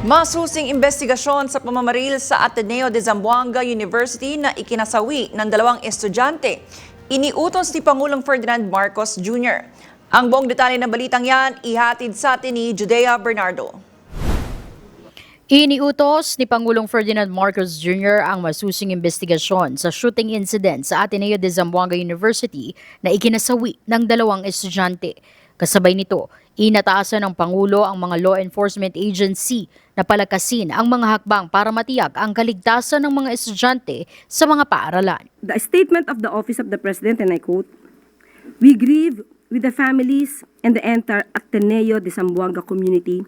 Masusing investigasyon sa pamamaril sa Ateneo de Zamboanga University na ikinasawi ng dalawang estudyante. Iniutos ni Pangulong Ferdinand Marcos Jr. Ang buong detalye ng balitang yan, ihatid sa atin ni Judea Bernardo. Iniutos ni Pangulong Ferdinand Marcos Jr. ang masusing investigasyon sa shooting incident sa Ateneo de Zamboanga University na ikinasawi ng dalawang estudyante. Kasabay nito, inataasan ng Pangulo ang mga law enforcement agency na palakasin ang mga hakbang para matiyak ang kaligtasan ng mga estudyante sa mga paaralan. The statement of the Office of the President, and I quote, "We grieve with the families and the entire Ateneo de Zamboanga community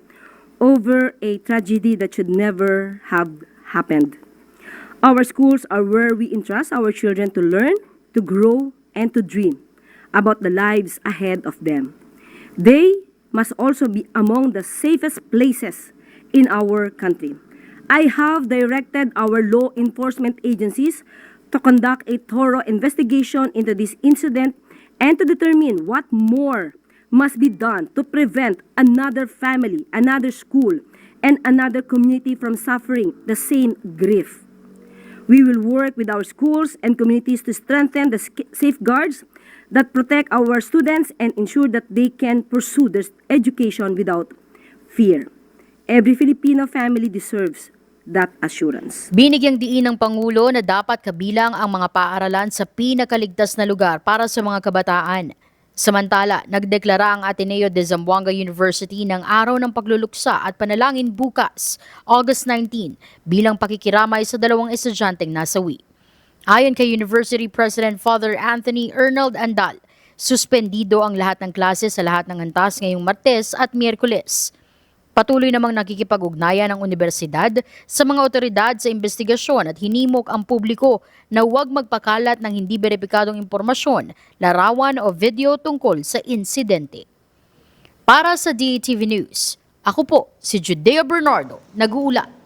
over a tragedy that should never have happened. Our schools are where we entrust our children to learn, to grow, and to dream about the lives ahead of them. They must also be among the safest places in our country. I have directed our law enforcement agencies to conduct a thorough investigation into this incident and to determine what more must be done to prevent another family, another school, and another community from suffering the same grief. We will work with our schools and communities to strengthen the safeguards that protect our students and ensure that they can pursue their education without fear. Every Filipino family deserves that assurance." Binigyang diin ng Pangulo na dapat kabilang ang mga paaralan sa pinakaligtas na lugar para sa mga kabataan. Samantala, nagdeklara ang Ateneo de Zamboanga University ng Araw ng Pagluluksa at Panalangin bukas, August 19, bilang pakikiramay sa dalawang estudyanteng nasawi. Ayon kay University President Father Anthony Arnold Andal, suspendido ang lahat ng klase sa lahat ng antas ngayong Martes at Miyerkules. Patuloy namang nakikipag-ugnayan ang universidad sa mga otoridad sa investigasyon at hinimok ang publiko na huwag magpakalat ng hindi beripikadong impormasyon, larawan o video tungkol sa insidente. Para sa DATV News, ako po si Judea Bernardo, nag-uulat.